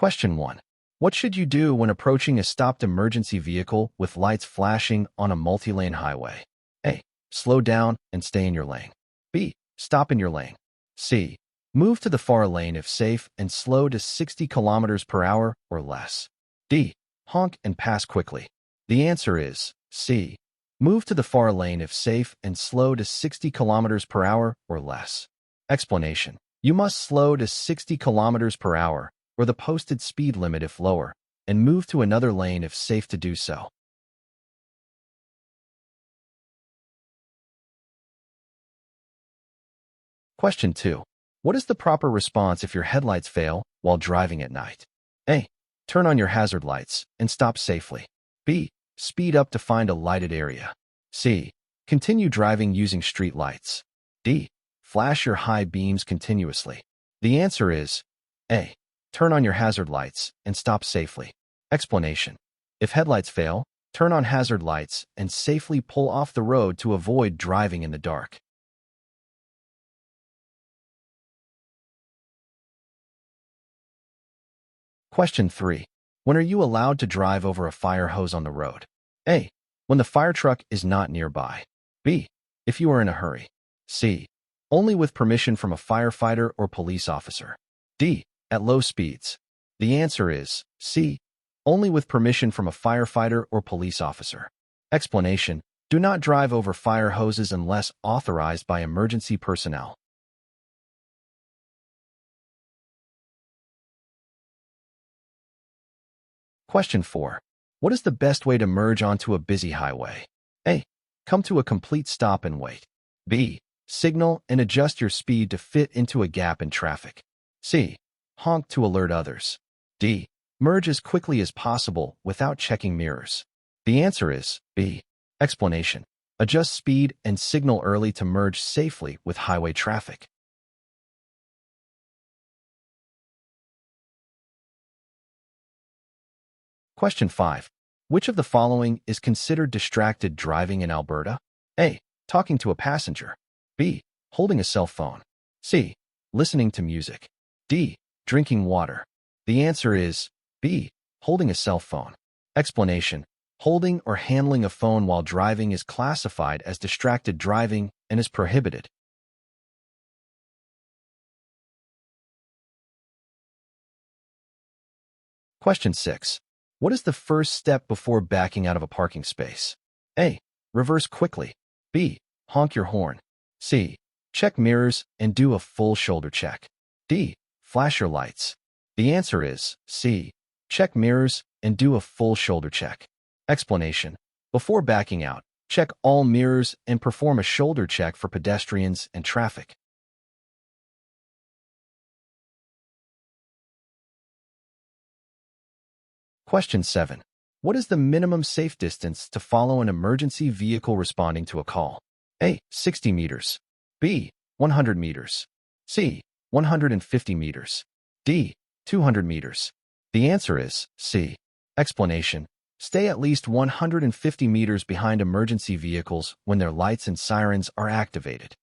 Question 1. What should you do when approaching a stopped emergency vehicle with lights flashing on a multi-lane highway? A. Slow down and stay in your lane. B. Stop in your lane. C. Move to the far lane if safe and slow to 60 kilometers per hour or less. D. Honk and pass quickly. The answer is C. Move to the far lane if safe and slow to 60 kilometers per hour or less. Explanation. You must slow to 60 kilometers per hour or the posted speed limit if lower, and move to another lane if safe to do so. Question 2. What is the proper response if your headlights fail while driving at night? A. Turn on your hazard lights and stop safely. B. Speed up to find a lighted area. C. Continue driving using street lights. D. Flash your high beams continuously. The answer is A. Turn on your hazard lights and stop safely. Explanation. If headlights fail, turn on hazard lights and safely pull off the road to avoid driving in the dark. Question 3. When are you allowed to drive over a fire hose on the road? A. When the fire truck is not nearby. B. If you are in a hurry. C. Only with permission from a firefighter or police officer. D. At low speeds. The answer is C. Only with permission from a firefighter or police officer. Explanation. Do not drive over fire hoses unless authorized by emergency personnel. Question 4. What is the best way to merge onto a busy highway? A. Come to a complete stop and wait. B. Signal and adjust your speed to fit into a gap in traffic. C. Honk to alert others. D. Merge as quickly as possible without checking mirrors. The answer is B. Explanation. Adjust speed and signal early to merge safely with highway traffic. Question 5. Which of the following is considered distracted driving in Alberta? A. Talking to a passenger. B. Holding a cell phone. C. Listening to music. D. Drinking water. The answer is B. Holding a cell phone. Explanation. Holding or handling a phone while driving is classified as distracted driving and is prohibited. Question 6. What is the first step before backing out of a parking space? A. Reverse quickly. B. Honk your horn. C. Check mirrors and do a full shoulder check. D. Flash your lights. The answer is C. Check mirrors and do a full shoulder check. Explanation. Before backing out, check all mirrors and perform a shoulder check for pedestrians and traffic. Question 7. What is the minimum safe distance to follow an emergency vehicle responding to a call? A. 60 meters. B. 100 meters. C. 150 meters. D. 200 meters. The answer is C. Explanation. Stay at least 150 meters behind emergency vehicles when their lights and sirens are activated.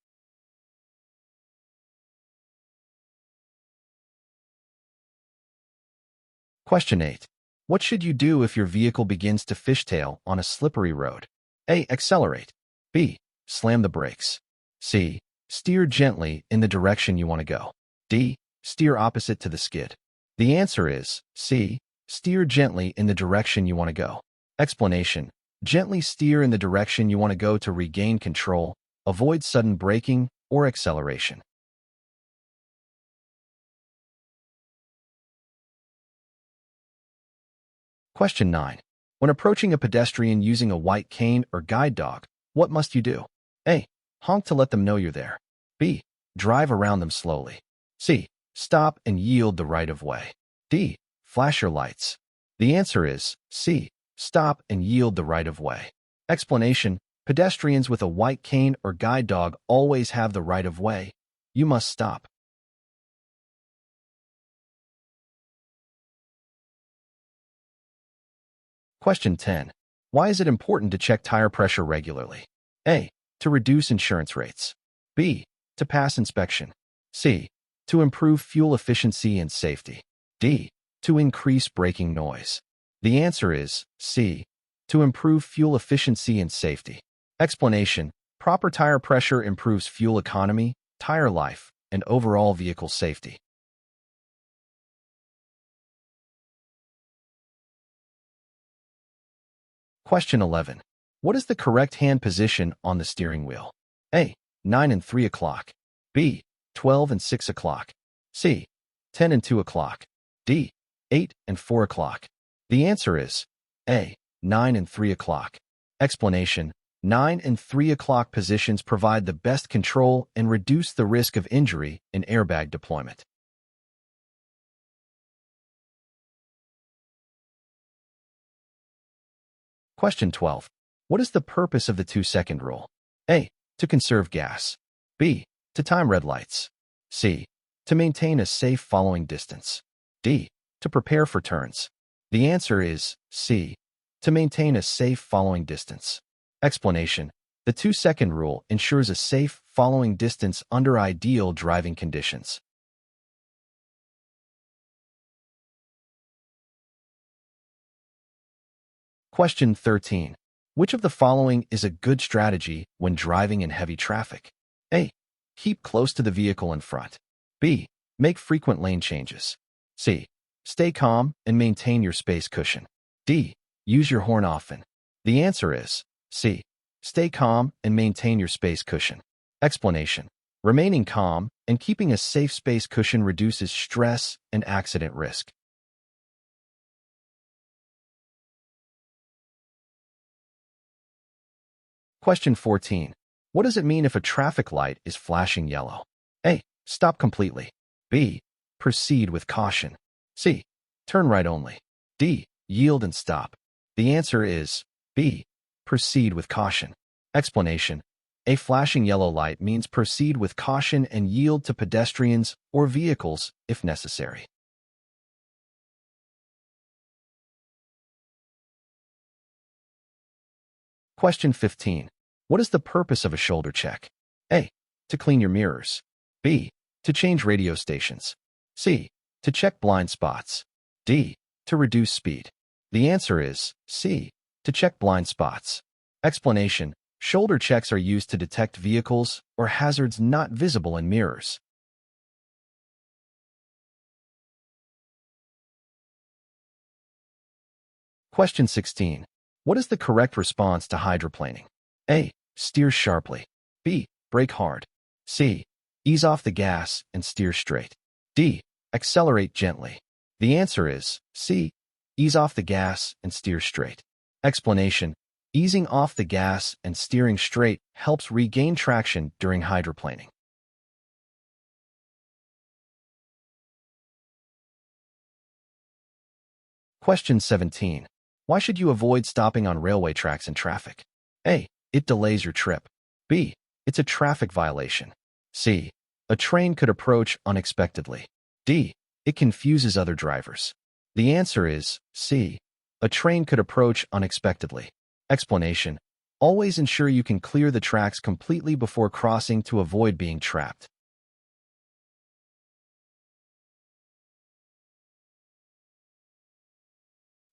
Question 8. What should you do if your vehicle begins to fishtail on a slippery road? A. Accelerate. B. Slam the brakes. C. Steer gently in the direction you want to go. D. Steer opposite to the skid. The answer is C. Steer gently in the direction you want to go. Explanation. Gently steer in the direction you want to go to regain control, avoid sudden braking or acceleration. Question 9. When approaching a pedestrian using a white cane or guide dog, what must you do? A. Honk to let them know you're there. B. Drive around them slowly. C. Stop and yield the right of way. D. Flash your lights. The answer is C. Stop and yield the right of way. Explanation. Pedestrians with a white cane or guide dog always have the right of way. You must stop. Question 10. Why is it important to check tire pressure regularly? A. To reduce insurance rates. B. To pass inspection. C. To improve fuel efficiency and safety. D. To increase braking noise. The answer is C. To improve fuel efficiency and safety. Explanation: proper tire pressure improves fuel economy, tire life, and overall vehicle safety. Question 11. What is the correct hand position on the steering wheel? A. 9 and 3 o'clock. B. 12 and 6 o'clock. C. 10 and 2 o'clock. D. 8 and 4 o'clock. The answer is A. 9 and 3 o'clock. Explanation: 9 and 3 o'clock positions provide the best control and reduce the risk of injury in airbag deployment. Question 12. What is the purpose of the 2-second rule? A. To conserve gas. B. To time red lights. C. To maintain a safe following distance. D. To prepare for turns. The answer is C. To maintain a safe following distance. Explanation: the 2-second rule ensures a safe following distance under ideal driving conditions. Question 13. Which of the following is a good strategy when driving in heavy traffic? A. Keep close to the vehicle in front. B. Make frequent lane changes. C. Stay calm and maintain your space cushion. D. Use your horn often. The answer is C. Stay calm and maintain your space cushion. Explanation: remaining calm and keeping a safe space cushion reduces stress and accident risk. Question 14. What does it mean if a traffic light is flashing yellow? A. Stop completely. B. Proceed with caution. C. Turn right only. D. Yield and stop. The answer is B. Proceed with caution. Explanation: a flashing yellow light means proceed with caution and yield to pedestrians or vehicles if necessary. Question 15. What is the purpose of a shoulder check? A. To clean your mirrors. B. To change radio stations. C. To check blind spots. D. To reduce speed. The answer is C. To check blind spots. Explanation: shoulder checks are used to detect vehicles or hazards not visible in mirrors. Question 16. What is the correct response to hydroplaning? A. Steer sharply. B. Brake hard. C. Ease off the gas and steer straight. D. Accelerate gently. The answer is C. Ease off the gas and steer straight. Explanation: easing off the gas and steering straight helps regain traction during hydroplaning. Question 17. Why should you avoid stopping on railway tracks in traffic? A. It delays your trip. B. It's a traffic violation. C. A train could approach unexpectedly. D. It confuses other drivers. The answer is C. A train could approach unexpectedly. Explanation: always ensure you can clear the tracks completely before crossing to avoid being trapped.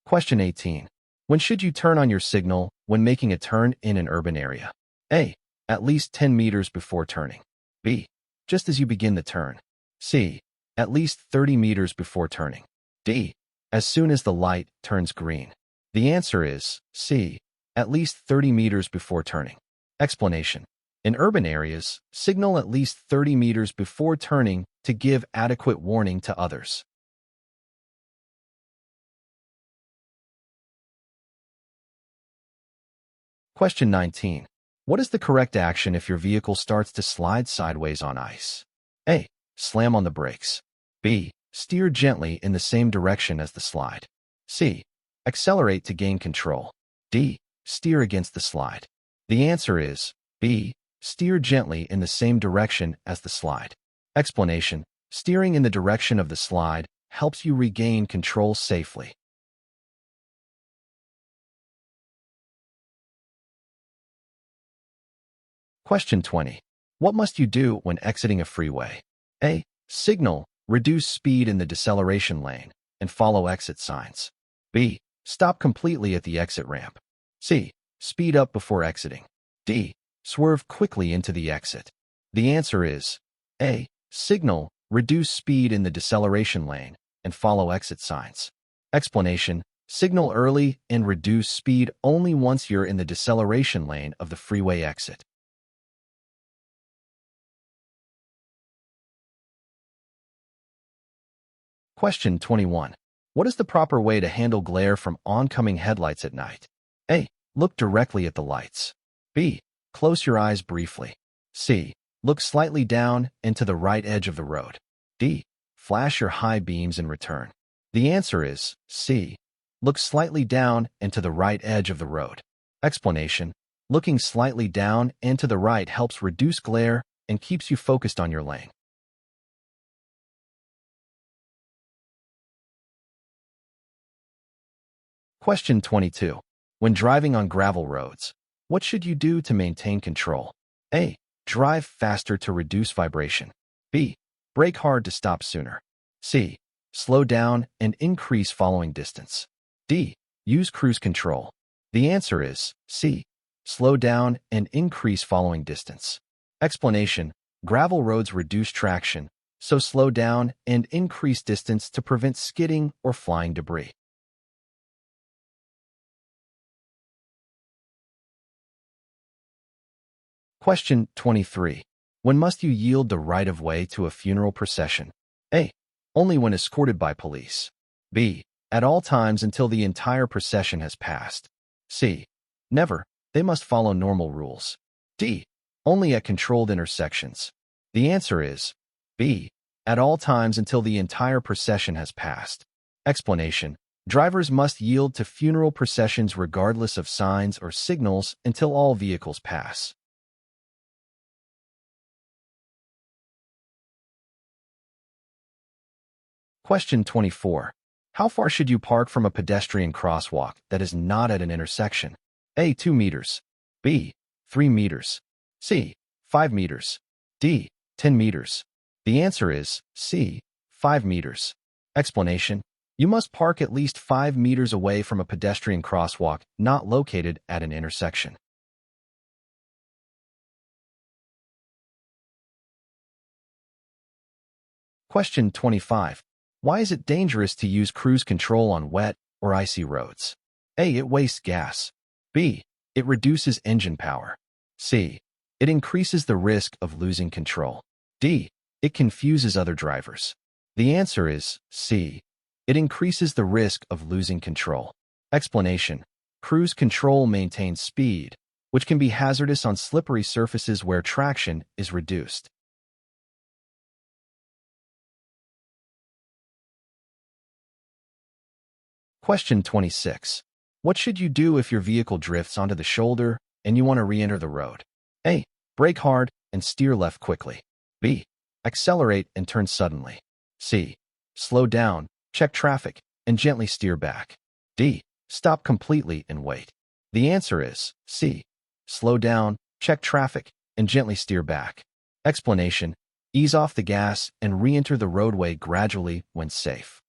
Question 18. When should you turn on your signal when making a turn in an urban area? A. At least 10 meters before turning. B. Just as you begin the turn. C. At least 30 meters before turning. D. As soon as the light turns green. The answer is C. At least 30 meters before turning. Explanation: in urban areas, signal at least 30 meters before turning to give adequate warning to others. Question 19. What is the correct action if your vehicle starts to slide sideways on ice? A. Slam on the brakes. B. Steer gently in the same direction as the slide. C. Accelerate to gain control. D. Steer against the slide. The answer is B. Steer gently in the same direction as the slide. Explanation: steering in the direction of the slide helps you regain control safely. Question 20. What must you do when exiting a freeway? A. Signal, reduce speed in the deceleration lane. and follow exit signs. B. Stop completely at the exit ramp. C. Speed up before exiting. D. Swerve quickly into the exit. The answer is A. Signal, reduce speed in the deceleration lane, and follow exit signs. Explanation: signal early and reduce speed only once you're in the deceleration lane of the freeway exit. Question 21. What is the proper way to handle glare from oncoming headlights at night? A. Look directly at the lights. B. Close your eyes briefly. C. Look slightly down and to the right edge of the road. D. Flash your high beams in return. The answer is C. Look slightly down and to the right edge of the road. Explanation: looking slightly down and to the right helps reduce glare and keeps you focused on your lane. Question 22. When driving on gravel roads, what should you do to maintain control? A. Drive faster to reduce vibration. B. Brake hard to stop sooner. C. Slow down and increase following distance. D. Use cruise control. The answer is C. Slow down and increase following distance. Explanation: gravel roads reduce traction, so slow down and increase distance to prevent skidding or flying debris. Question 23. When must you yield the right-of-way to a funeral procession? A. Only when escorted by police. B. At all times until the entire procession has passed. C. Never. They must follow normal rules. D. Only at controlled intersections. The answer is B. At all times until the entire procession has passed. Explanation: drivers must yield to funeral processions regardless of signs or signals until all vehicles pass. Question 24. How far should you park from a pedestrian crosswalk that is not at an intersection? A. 2 meters. B. 3 meters. C. 5 meters. D. 10 meters. The answer is C. 5 meters. Explanation: you must park at least 5 meters away from a pedestrian crosswalk not located at an intersection. Question 25. Why is it dangerous to use cruise control on wet or icy roads? A. It wastes gas. B. It reduces engine power. C. It increases the risk of losing control. D. It confuses other drivers. The answer is C. It increases the risk of losing control. Explanation: cruise control maintains speed, which can be hazardous on slippery surfaces where traction is reduced. Question 26. What should you do if your vehicle drifts onto the shoulder and you want to re-enter the road? A. Brake hard and steer left quickly. B. Accelerate and turn suddenly. C. Slow down, check traffic, and gently steer back. D. Stop completely and wait. The answer is C. Slow down, check traffic, and gently steer back. Explanation: ease off the gas and re-enter the roadway gradually when safe.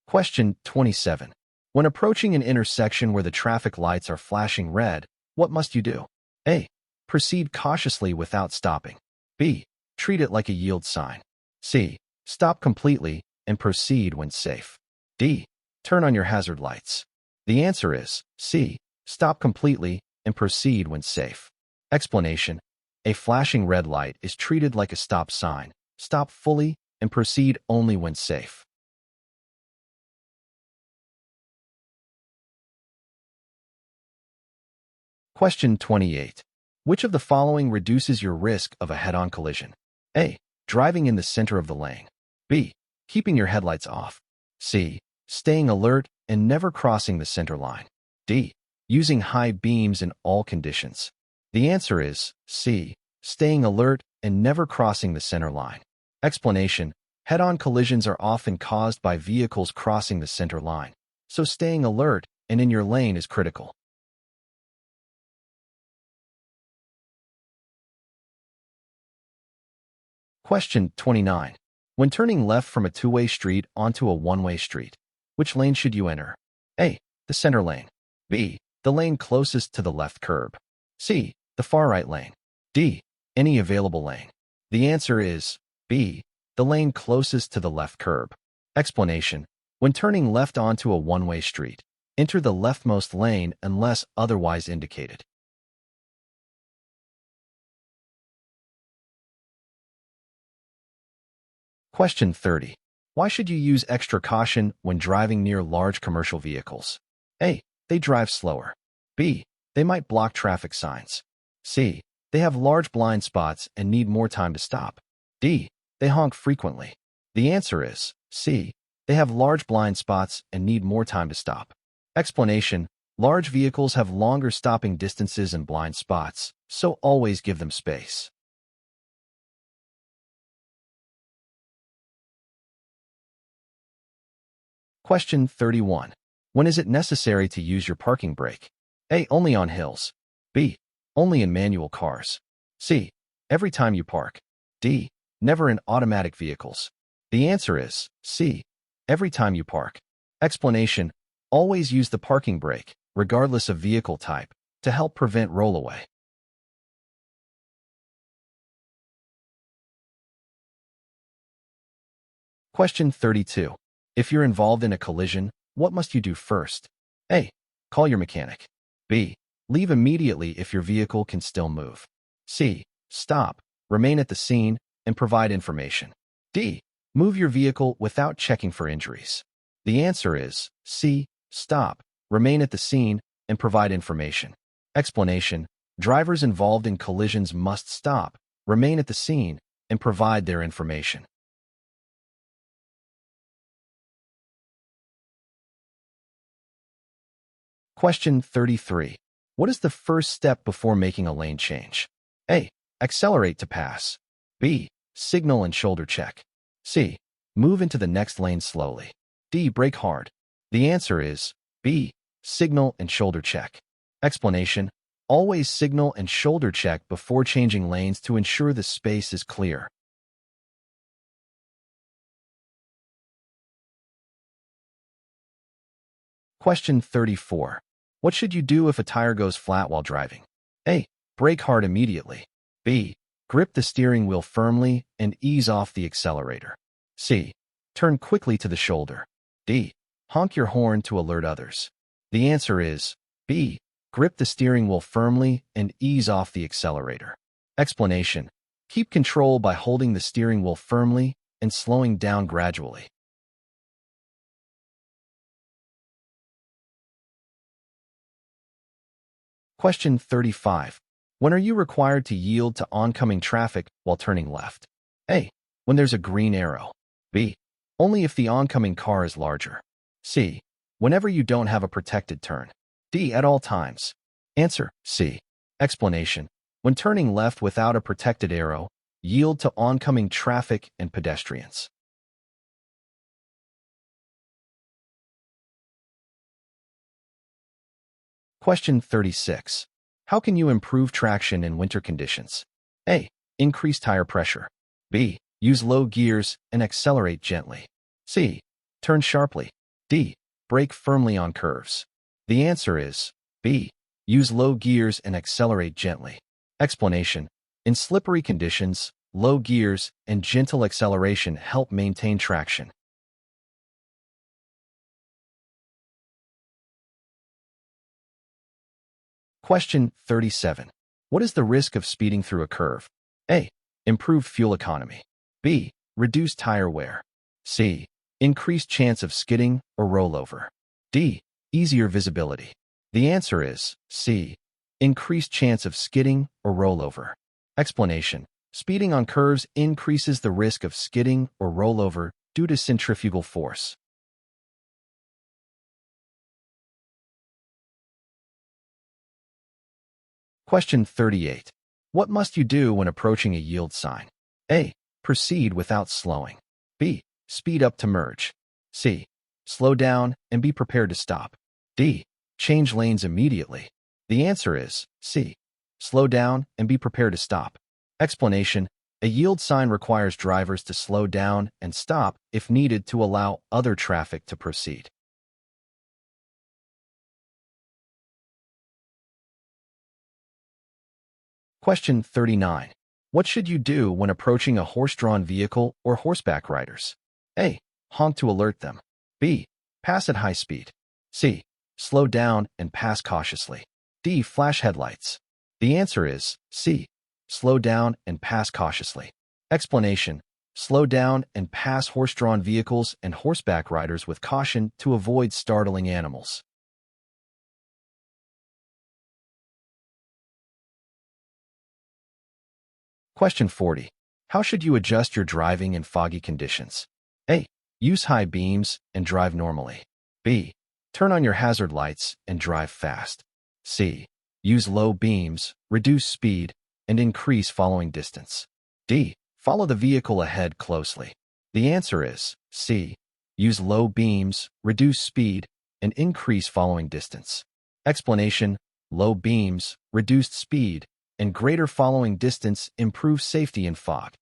Question 27. When approaching an intersection where the traffic lights are flashing red, what must you do? A. Proceed cautiously without stopping. B. Treat it like a yield sign. C. Stop completely and proceed when safe. D. Turn on your hazard lights. The answer is C. Stop completely and proceed when safe. Explanation: a flashing red light is treated like a stop sign. Stop fully and proceed only when safe. Question 28. Which of the following reduces your risk of a head-on collision? A. Driving in the center of the lane. B. Keeping your headlights off. C. Staying alert and never crossing the center line. D. Using high beams in all conditions. The answer is C. Staying alert and never crossing the center line. Explanation: head-on collisions are often caused by vehicles crossing the center line, so staying alert and in your lane is critical. Question 29. When turning left from a two-way street onto a one-way street, which lane should you enter? A. The center lane. B. The lane closest to the left curb. C. The far right lane. D. Any available lane. The answer is B. The lane closest to the left curb. Explanation. When turning left onto a one-way street, enter the leftmost lane unless otherwise indicated. Question 30. Why should you use extra caution when driving near large commercial vehicles? A. They drive slower. B. They might block traffic signs. C. They have large blind spots and need more time to stop. D. They honk frequently. The answer is C. They have large blind spots and need more time to stop. Explanation. Large vehicles have longer stopping distances and blind spots, so always give them space. Question 31. When is it necessary to use your parking brake? A. Only on hills. B. Only in manual cars. C. Every time you park. D. Never in automatic vehicles. The answer is C. Every time you park. Explanation. Always use the parking brake, regardless of vehicle type, to help prevent rollaway. Question 32. If you're involved in a collision, what must you do first? A. Call your mechanic. B. Leave immediately if your vehicle can still move. C. Stop, remain at the scene, and provide information. D. Move your vehicle without checking for injuries. The answer is C. Stop, remain at the scene, and provide information. Explanation. Drivers involved in collisions must stop, remain at the scene, and provide their information. Question 33. What is the first step before making a lane change? A. Accelerate to pass. B. Signal and shoulder check. C. Move into the next lane slowly. D. Brake hard. The answer is B. Signal and shoulder check. Explanation. Always signal and shoulder check before changing lanes to ensure the space is clear. Question 34. What should you do if a tire goes flat while driving? A. Brake hard immediately. B. Grip the steering wheel firmly and ease off the accelerator. C. Turn quickly to the shoulder. D. Honk your horn to alert others. The answer is B. Grip the steering wheel firmly and ease off the accelerator. Explanation. Keep control by holding the steering wheel firmly and slowing down gradually. Question 35. When are you required to yield to oncoming traffic while turning left? A. When there's a green arrow. B. Only if the oncoming car is larger. C. Whenever you don't have a protected turn. D. At all times. Answer. C. Explanation. When turning left without a protected arrow, yield to oncoming traffic and pedestrians. Question 36. How can you improve traction in winter conditions? A. Increase tire pressure. B. Use low gears and accelerate gently. C. Turn sharply. D. Brake firmly on curves. The answer is B. Use low gears and accelerate gently. Explanation. In slippery conditions, low gears and gentle acceleration help maintain traction. Question 37. What is the risk of speeding through a curve? A. Improved fuel economy. B. Reduced tire wear. C. Increased chance of skidding or rollover. D. Easier visibility. The answer is C. Increased chance of skidding or rollover. Explanation. Speeding on curves increases the risk of skidding or rollover due to centrifugal force. Question 38. What must you do when approaching a yield sign? A. Proceed without slowing. B. Speed up to merge. C. Slow down and be prepared to stop. D. Change lanes immediately. The answer is C. Slow down and be prepared to stop. Explanation. A yield sign requires drivers to slow down and stop if needed to allow other traffic to proceed. Question 39. What should you do when approaching a horse-drawn vehicle or horseback riders? A. Honk to alert them. B. Pass at high speed. C. Slow down and pass cautiously. D. Flash headlights. The answer is C. Slow down and pass cautiously. Explanation. Slow down and pass horse-drawn vehicles and horseback riders with caution to avoid startling animals. Question 40. How should you adjust your driving in foggy conditions? A. Use high beams and drive normally. B. Turn on your hazard lights and drive fast. C. Use low beams, reduce speed, and increase following distance. D. Follow the vehicle ahead closely. The answer is C. Use low beams, reduce speed, and increase following distance. Explanation. Low beams, reduced speed, and greater following distance improve safety in fog.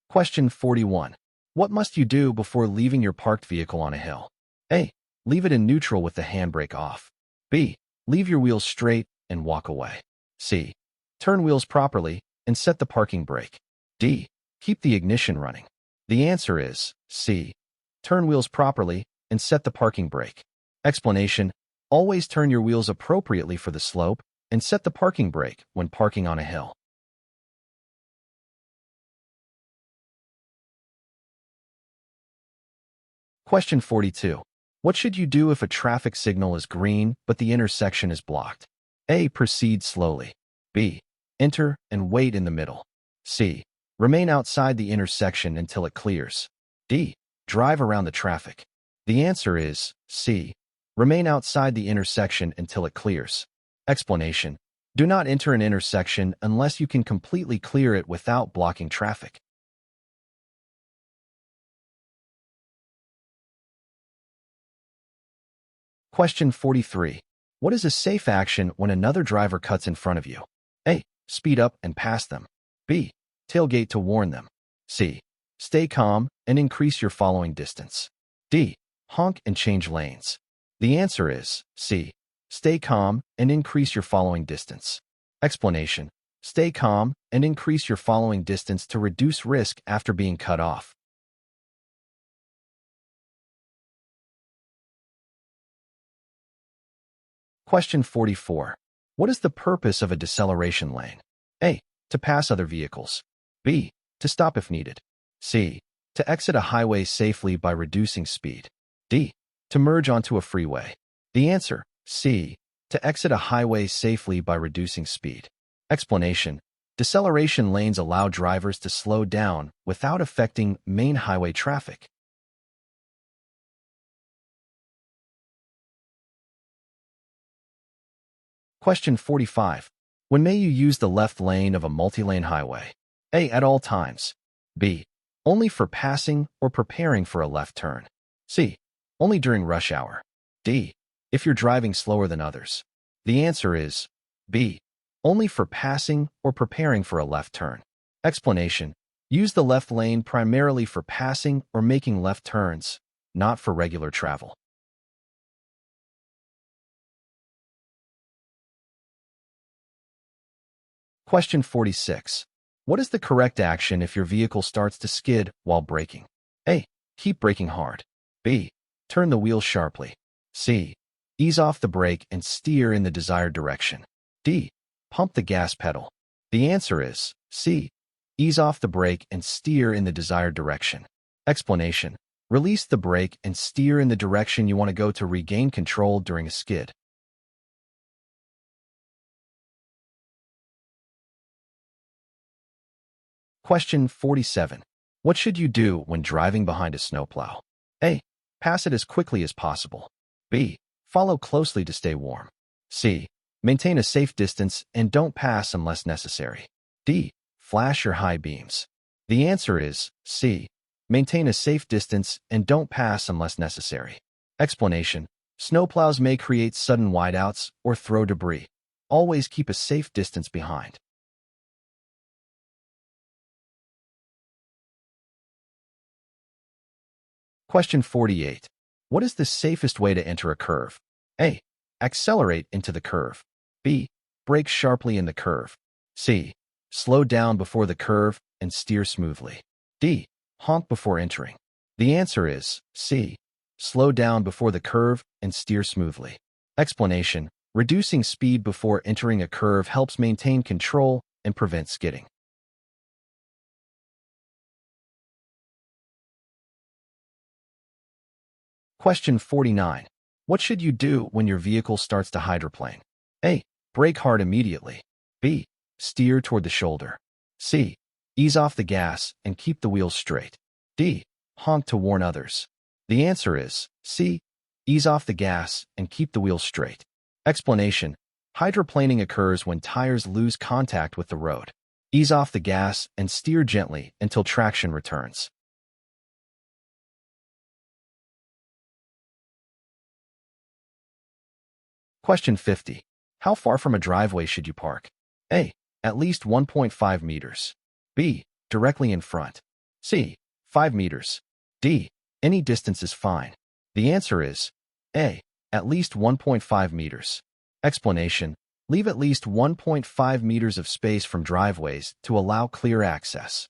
Question 41. What must you do before leaving your parked vehicle on a hill? A. Leave it in neutral with the handbrake off. B. Leave your wheels straight and walk away. C. Turn wheels properly and set the parking brake. D. Keep the ignition running. The answer is C. Turn wheels properly and set the parking brake. Explanation. Always turn your wheels appropriately for the slope and set the parking brake when parking on a hill. Question 42. What should you do if a traffic signal is green but the intersection is blocked? A. Proceed slowly. B. Enter and wait in the middle. C. Remain outside the intersection until it clears. D. Drive around the traffic. The answer is C. Remain outside the intersection until it clears. Explanation. Do not enter an intersection unless you can completely clear it without blocking traffic. Question 43. What is a safe action when another driver cuts in front of you? A. Speed up and pass them. B. Tailgate to warn them. C. Stay calm and increase your following distance. D. Honk and change lanes. The answer is C. Stay calm and increase your following distance. Explanation. Stay calm and increase your following distance to reduce risk after being cut off. Question 44. What is the purpose of a deceleration lane? A. To pass other vehicles. B. To stop if needed. C. To exit a highway safely by reducing speed. D. To merge onto a freeway. The answer, C. To exit a highway safely by reducing speed. Explanation. Deceleration lanes allow drivers to slow down without affecting main highway traffic. Question 45. When may you use the left lane of a multi-lane highway? A. At all times. B. Only for passing or preparing for a left turn. C. Only during rush hour. D. If you're driving slower than others. The answer is B. Only for passing or preparing for a left turn. Explanation. Use the left lane primarily for passing or making left turns, not for regular travel. Question 46. What is the correct action if your vehicle starts to skid while braking? A. Keep braking hard. B. Turn the wheels sharply. C. Ease off the brake and steer in the desired direction. D. Pump the gas pedal. The answer is C. Ease off the brake and steer in the desired direction. Explanation. Release the brake and steer in the direction you want to go to regain control during a skid. Question 47. What should you do when driving behind a snowplow? A. Pass it as quickly as possible. B. Follow closely to stay warm. C. Maintain a safe distance and don't pass unless necessary. D. Flash your high beams. The answer is C. Maintain a safe distance and don't pass unless necessary. Explanation. Snowplows may create sudden wideouts or throw debris. Always keep a safe distance behind. Question 48. What is the safest way to enter a curve? A. Accelerate into the curve. B. Brake sharply in the curve. C. Slow down before the curve and steer smoothly. D. Honk before entering. The answer is C. Slow down before the curve and steer smoothly. Explanation: reducing speed before entering a curve helps maintain control and prevent skidding. Question 49. What should you do when your vehicle starts to hydroplane? A. Brake hard immediately. B. Steer toward the shoulder. C. Ease off the gas and keep the wheels straight. D. Honk to warn others. The answer is C. Ease off the gas and keep the wheels straight. Explanation: hydroplaning occurs when tires lose contact with the road. Ease off the gas and steer gently until traction returns. Question 50. How far from a driveway should you park? A. At least 1.5 meters. B. Directly in front. C. 5 meters. D. Any distance is fine. The answer is A. At least 1.5 meters. Explanation: leave at least 1.5 meters of space from driveways to allow clear access.